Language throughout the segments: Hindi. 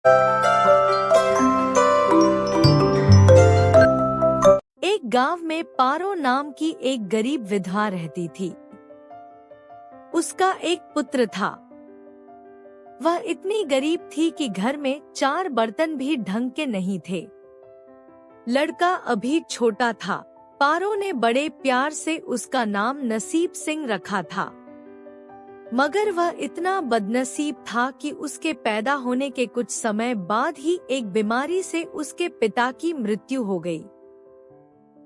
एक गांव में पारो नाम की एक गरीब विधवा रहती थी। उसका एक पुत्र था। वह इतनी गरीब थी कि घर में 4 बर्तन भी ढंग के नहीं थे। लड़का अभी छोटा था। पारो ने बड़े प्यार से उसका नाम नसीब सिंह रखा था। मगर वह इतना बदनसीब था कि उसके पैदा होने के कुछ समय बाद ही एक बीमारी से उसके पिता की मृत्यु हो गई।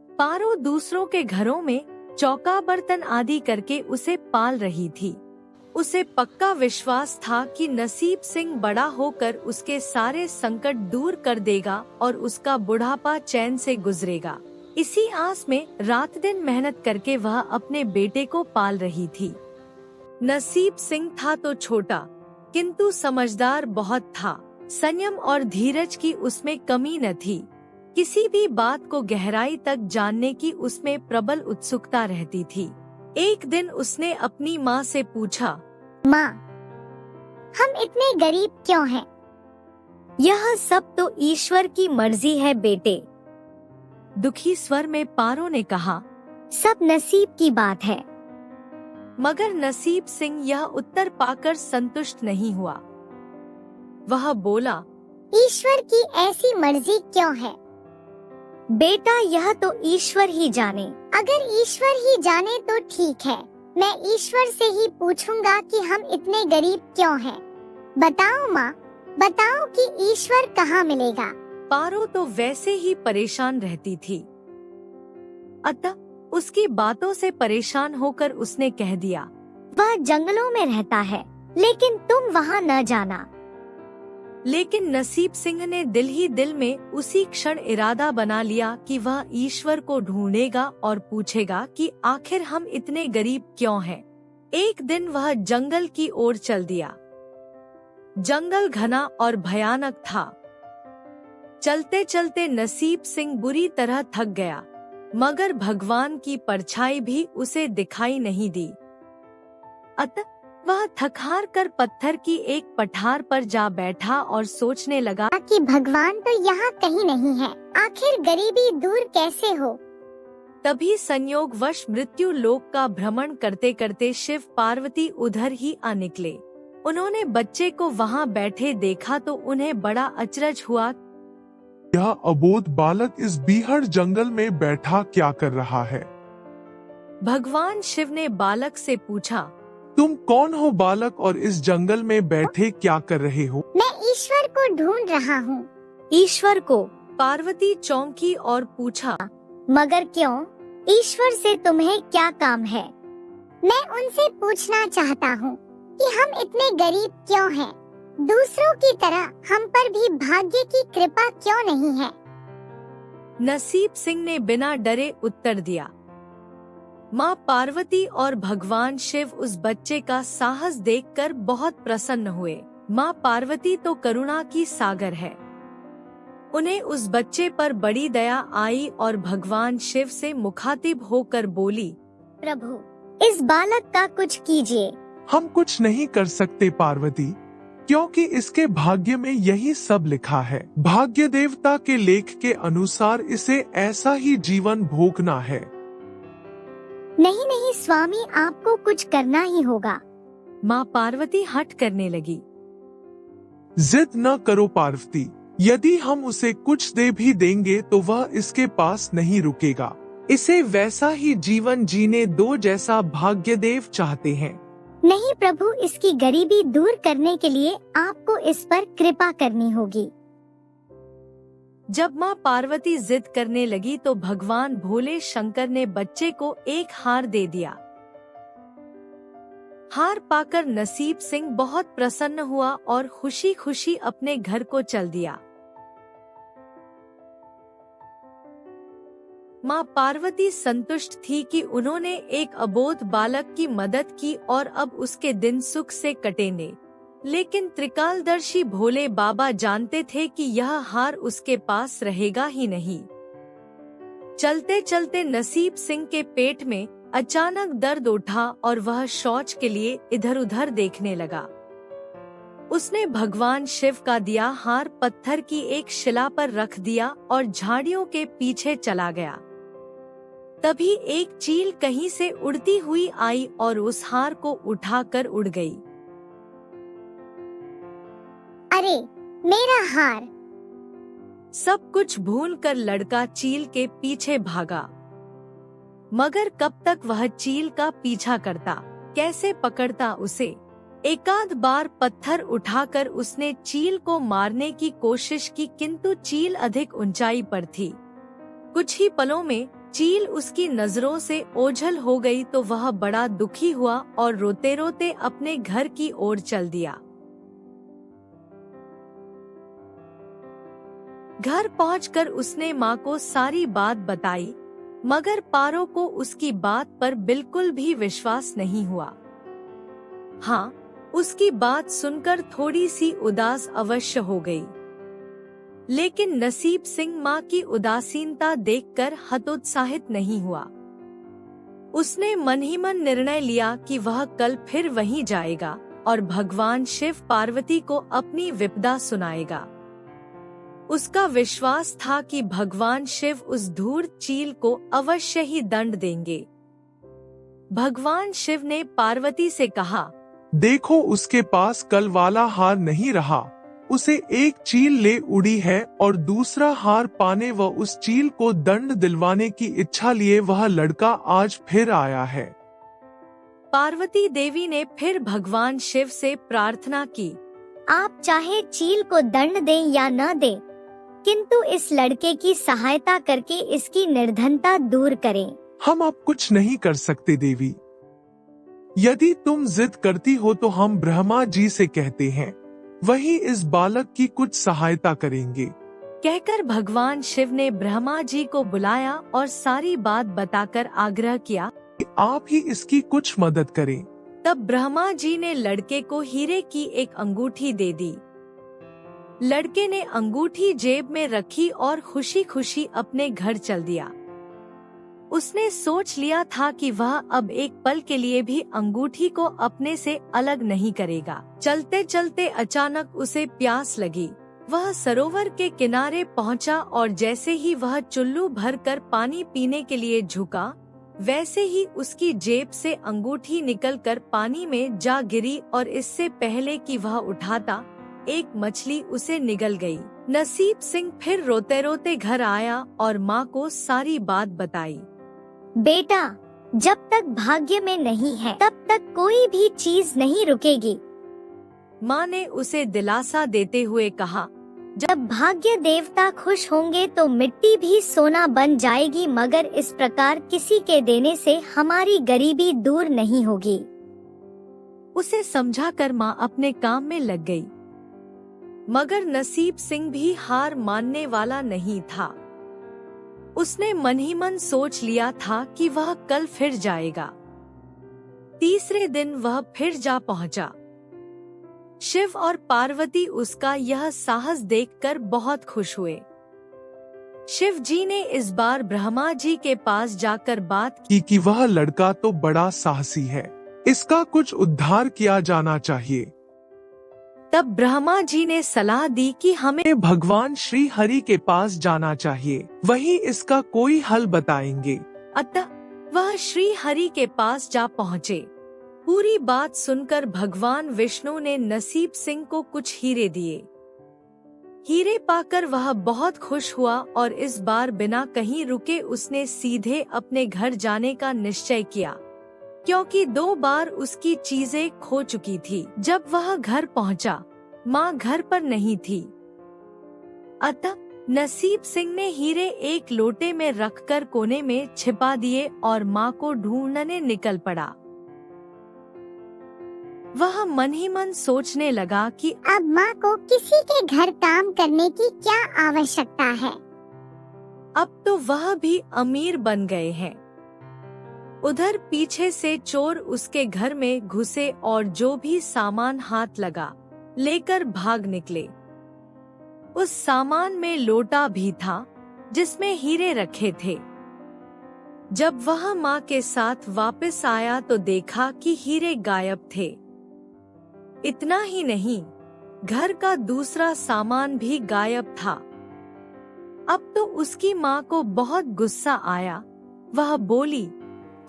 पारो दूसरों के घरों में चौका बर्तन आदि करके उसे पाल रही थी। उसे पक्का विश्वास था कि नसीब सिंह बड़ा होकर उसके सारे संकट दूर कर देगा और उसका बुढ़ापा चैन से गुजरेगा। इसी आस में रात दिन मेहनत करके वह अपने बेटे को पाल रही थी। नसीब सिंह था तो छोटा, किंतु समझदार बहुत था। संयम और धीरज की उसमें कमी न थी। किसी भी बात को गहराई तक जानने की उसमें प्रबल उत्सुकता रहती थी। एक दिन उसने अपनी माँ से पूछा, माँ, हम इतने गरीब क्यों हैं? यह सब तो ईश्वर की मर्जी है बेटे। दुखी स्वर में पारो ने कहा। सब नसीब की बात है। मगर नसीब सिंह यह उत्तर पाकर संतुष्ट नहीं हुआ। वह बोला, ईश्वर की ऐसी मर्जी क्यों है? बेटा, यह तो ईश्वर ही जाने। अगर ईश्वर ही जाने तो ठीक है। मैं ईश्वर से ही पूछूंगा कि हम इतने गरीब क्यों हैं। बताओ माँ, बताओ कि ईश्वर कहाँ मिलेगा। पारो तो वैसे ही परेशान रहती थी। अतः उसकी बातों से परेशान होकर उसने कह दिया, वह जंगलों में रहता है, लेकिन तुम वहाँ न जाना। लेकिन नसीब सिंह ने दिल ही दिल में उसी क्षण इरादा बना लिया कि वह ईश्वर को ढूंढेगा और पूछेगा कि आखिर हम इतने गरीब क्यों हैं। एक दिन वह जंगल की ओर चल दिया। जंगल घना और भयानक था। चलते चलते नसीब सिंह बुरी तरह थक गया, मगर भगवान की परछाई भी उसे दिखाई नहीं दी। अतः वह थक-हार कर पत्थर की एक पठार पर जा बैठा और सोचने लगा कि भगवान तो यहाँ कहीं नहीं है। आखिर गरीबी दूर कैसे हो? तभी संयोगवश मृत्यु लोक का भ्रमण करते करते शिव पार्वती उधर ही आ निकले। उन्होंने बच्चे को वहाँ बैठे देखा तो उन्हें बड़ा अचरज हुआ। यह अबोध बालक इस बीहड़ जंगल में बैठा क्या कर रहा है? भगवान शिव ने बालक से पूछा, तुम कौन हो बालक और इस जंगल में बैठे क्या कर रहे हो? मैं ईश्वर को ढूंढ रहा हूँ। ईश्वर को? पार्वती चौंकी और पूछा, मगर क्यों? ईश्वर से तुम्हें क्या काम है? मैं उनसे पूछना चाहता हूँ कि हम इतने गरीब क्यों हैं? दूसरों की तरह हम पर भी भाग्य की कृपा क्यों नहीं है? नसीब सिंह ने बिना डरे उत्तर दिया। माँ पार्वती और भगवान शिव उस बच्चे का साहस देखकर बहुत प्रसन्न हुए। माँ पार्वती तो करुणा की सागर है। उन्हें उस बच्चे पर बड़ी दया आई और भगवान शिव से मुखातिब होकर बोली, प्रभु, इस बालक का कुछ कीजिए। हम कुछ नहीं कर सकते पार्वती, क्योंकि इसके भाग्य में यही सब लिखा है। भाग्य देवता के लेख के अनुसार इसे ऐसा ही जीवन भोगना है। नहीं नहीं स्वामी, आपको कुछ करना ही होगा। माँ पार्वती हठ करने लगी। जिद न करो पार्वती, यदि हम उसे कुछ दे भी देंगे तो वह इसके पास नहीं रुकेगा। इसे वैसा ही जीवन जीने दो जैसा भाग्यदेव चाहते हैं। नहीं प्रभु, इसकी गरीबी दूर करने के लिए आपको इस पर कृपा करनी होगी। जब माँ पार्वती जिद करने लगी तो भगवान भोले शंकर ने बच्चे को एक हार दे दिया। हार पाकर नसीब सिंह बहुत प्रसन्न हुआ और खुशी खुशी अपने घर को चल दिया। माँ पार्वती संतुष्ट थी कि उन्होंने एक अबोध बालक की मदद की और अब उसके दिन सुख से कटेंगे। लेकिन त्रिकालदर्शी भोले बाबा जानते थे कि यह हार उसके पास रहेगा ही नहीं। चलते चलते नसीब सिंह के पेट में अचानक दर्द उठा और वह शौच के लिए इधर उधर देखने लगा। उसने भगवान शिव का दिया हार पत्थर की एक शिला पर रख दिया और झाड़ियों के पीछे चला गया। तभी एक चील कहीं से उड़ती हुई आई और उस हार को उठाकर उड़ गई। अरे, मेरा हार! सब कुछ भूलकर लड़का चील के पीछे भागा, मगर कब तक वह चील का पीछा करता, कैसे पकड़ता उसे। एकाध बार पत्थर उठाकर उसने चील को मारने की कोशिश की, किंतु चील अधिक ऊंचाई पर थी। कुछ ही पलों में चील उसकी नजरों से ओझल हो गई तो वह बड़ा दुखी हुआ और रोते रोते अपने घर की ओर चल दिया। घर पहुंचकर उसने माँ को सारी बात बताई, मगर पारो को उसकी बात पर बिल्कुल भी विश्वास नहीं हुआ। हाँ, उसकी बात सुनकर थोड़ी सी उदास अवश्य हो गई, लेकिन नसीब सिंह माँ की उदासीनता देखकर हतोत्साहित नहीं हुआ। उसने मन ही मन निर्णय लिया कि वह कल फिर वहीं जाएगा और भगवान शिव पार्वती को अपनी विपदा सुनाएगा। उसका विश्वास था कि भगवान शिव उस धूर्त चील को अवश्य ही दंड देंगे। भगवान शिव ने पार्वती से कहा, देखो, उसके पास कल वाला हार नहीं रहा। उसे एक चील ले उड़ी है और दूसरा हार पाने व उस चील को दंड दिलवाने की इच्छा लिए वह लड़का आज फिर आया है। पार्वती देवी ने फिर भगवान शिव से प्रार्थना की, आप चाहे चील को दंड दें या न दें, किंतु इस लड़के की सहायता करके इसकी निर्धनता दूर करें। हम अब कुछ नहीं कर सकते देवी। यदि तुम जिद करती हो तो हम ब्रह्मा जी से कहते हैं, वही इस बालक की कुछ सहायता करेंगे। कहकर भगवान शिव ने ब्रह्मा जी को बुलाया और सारी बात बताकर आग्रह किया कि आप ही इसकी कुछ मदद करें। तब ब्रह्मा जी ने लड़के को हीरे की एक अंगूठी दे दी। लड़के ने अंगूठी जेब में रखी और खुशी खुशी अपने घर चल दिया। उसने सोच लिया था कि वह अब एक पल के लिए भी अंगूठी को अपने से अलग नहीं करेगा। चलते चलते अचानक उसे प्यास लगी। वह सरोवर के किनारे पहुंचा और जैसे ही वह चुल्लू भरकर पानी पीने के लिए झुका, वैसे ही उसकी जेब से अंगूठी निकलकर पानी में जा गिरी और इससे पहले कि वह उठाता, एक मछली उसे निगल गई। नसीब सिंह फिर रोते रोते घर आया और माँ को सारी बात बताई। बेटा, जब तक भाग्य में नहीं है तब तक कोई भी चीज नहीं रुकेगी। माँ ने उसे दिलासा देते हुए कहा, जब भाग्य देवता खुश होंगे तो मिट्टी भी सोना बन जाएगी, मगर इस प्रकार किसी के देने से हमारी गरीबी दूर नहीं होगी। उसे समझाकर माँ अपने काम में लग गई, मगर नसीब सिंह भी हार मानने वाला नहीं था। उसने मन ही मन सोच लिया था कि वह कल फिर जाएगा। तीसरे दिन वह फिर जा पहुंचा। शिव और पार्वती उसका यह साहस देखकर बहुत खुश हुए। शिव जी ने इस बार ब्रह्मा जी के पास जाकर बात की कि वह लड़का तो बड़ा साहसी है, इसका कुछ उद्धार किया जाना चाहिए। तब ब्रह्मा जी ने सलाह दी कि हमें भगवान श्री हरि के पास जाना चाहिए, वही इसका कोई हल बताएंगे। अतः वह श्री हरि के पास जा पहुँचे। पूरी बात सुनकर भगवान विष्णु ने नसीब सिंह को कुछ हीरे दिए। हीरे पाकर वह बहुत खुश हुआ और इस बार बिना कहीं रुके उसने सीधे अपने घर जाने का निश्चय किया, क्योंकि 2 बार उसकी चीजें खो चुकी थी। जब वह घर पहुंचा, माँ घर पर नहीं थी। अतः नसीब सिंह ने हीरे एक लोटे में रखकर कोने में छिपा दिए और माँ को ढूंढने निकल पड़ा। वह मन ही मन सोचने लगा कि अब माँ को किसी के घर काम करने की क्या आवश्यकता है। अब तो वह भी अमीर बन गए हैं। उधर पीछे से चोर उसके घर में घुसे और जो भी सामान हाथ लगा लेकर भाग निकले। उस सामान में लोटा भी था जिसमें हीरे रखे थे। जब वह माँ के साथ वापस आया तो देखा कि हीरे गायब थे। इतना ही नहीं, घर का दूसरा सामान भी गायब था। अब तो उसकी माँ को बहुत गुस्सा आया। वह बोली,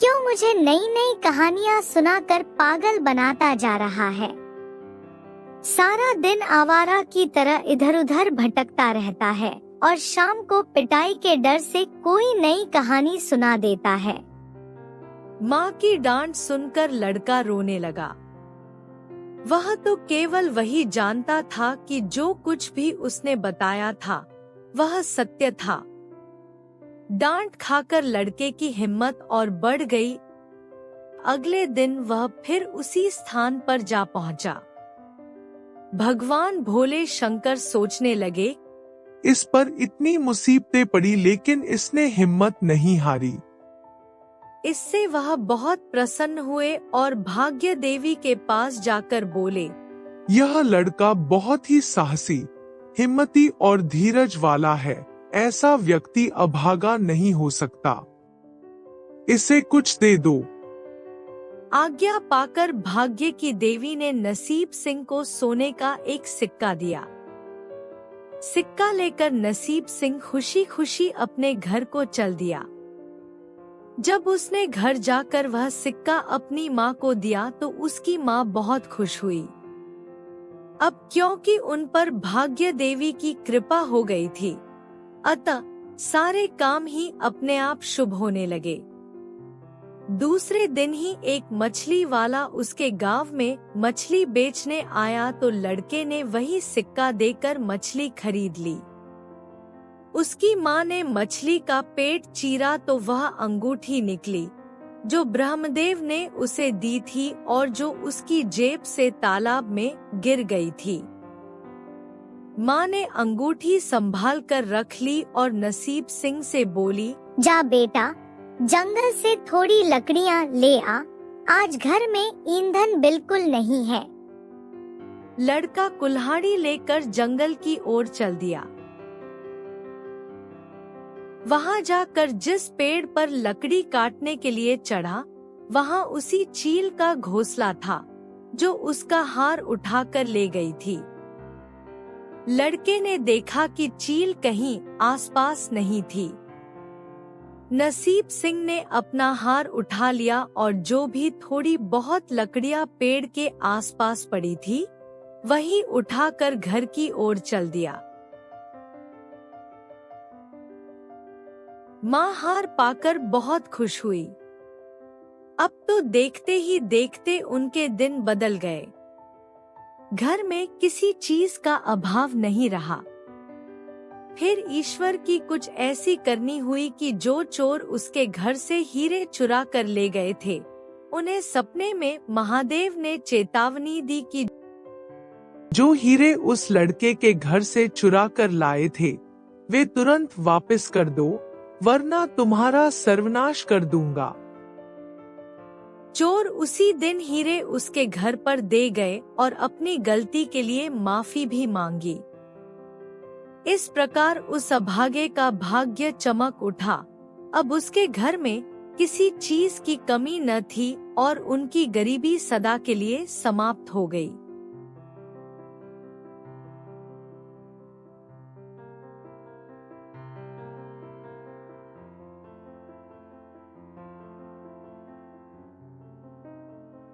क्यों मुझे नई नई कहानियाँ सुनाकर पागल बनाता जा रहा है? सारा दिन आवारा की तरह इधर उधर भटकता रहता है और शाम को पिटाई के डर से कोई नई कहानी सुना देता है। माँ की डांट सुनकर लड़का रोने लगा। वह तो केवल वही जानता था कि जो कुछ भी उसने बताया था वह सत्य था। डांट खाकर लड़के की हिम्मत और बढ़ गई। अगले दिन वह फिर उसी स्थान पर जा पहुंचा। भगवान भोले शंकर सोचने लगे, इस पर इतनी मुसीबतें पड़ी लेकिन इसने हिम्मत नहीं हारी। इससे वह बहुत प्रसन्न हुए और भाग्य देवी के पास जाकर बोले, यह लड़का बहुत ही साहसी, हिम्मती और धीरज वाला है। ऐसा व्यक्ति अभागा नहीं हो सकता। इसे कुछ दे दो। आज्ञा पाकर भाग्य की देवी ने नसीब सिंह को सोने का एक सिक्का दिया। सिक्का लेकर नसीब सिंह खुशी खुशी अपने घर को चल दिया। जब उसने घर जाकर वह सिक्का अपनी माँ को दिया तो उसकी माँ बहुत खुश हुई। अब क्योंकि उन पर भाग्य देवी की कृपा हो गई थी, अतः सारे काम ही अपने आप शुभ होने लगे। दूसरे दिन ही एक मछली वाला उसके गांव में मछली बेचने आया तो लड़के ने वही सिक्का देकर मछली खरीद ली। उसकी माँ ने मछली का पेट चीरा तो वह अंगूठी निकली जो ब्रह्मदेव ने उसे दी थी और जो उसकी जेब से तालाब में गिर गई थी। माँ ने अंगूठी संभाल कर रख ली और नसीब सिंह से बोली, जा बेटा, जंगल से थोड़ी लकड़ियाँ ले आ। आज घर में ईंधन बिल्कुल नहीं है। लड़का कुल्हाड़ी लेकर जंगल की ओर चल दिया। वहां जाकर जिस पेड़ पर लकड़ी काटने के लिए चढ़ा, वहां उसी चील का घोंसला था जो उसका हार उठाकर ले गई थी। लड़के ने देखा कि चील कहीं आसपास नहीं थी। नसीब सिंह ने अपना हार उठा लिया और जो भी थोड़ी बहुत लकड़ियां पेड़ के आसपास पड़ी थी वही उठाकर घर की ओर चल दिया। माँ हार पाकर बहुत खुश हुई। अब तो देखते ही देखते उनके दिन बदल गए। घर में किसी चीज का अभाव नहीं रहा। फिर ईश्वर की कुछ ऐसी करनी हुई कि जो चोर उसके घर से हीरे चुरा कर ले गए थे, उन्हें सपने में महादेव ने चेतावनी दी कि जो हीरे उस लड़के के घर से चुरा कर लाए थे वे तुरंत वापस कर दो, वरना तुम्हारा सर्वनाश कर दूंगा। चोर उसी दिन हीरे उसके घर पर दे गए और अपनी गलती के लिए माफी भी मांगी। इस प्रकार उस अभागे का भाग्य चमक उठा। अब उसके घर में किसी चीज की कमी न थी और उनकी गरीबी सदा के लिए समाप्त हो गई।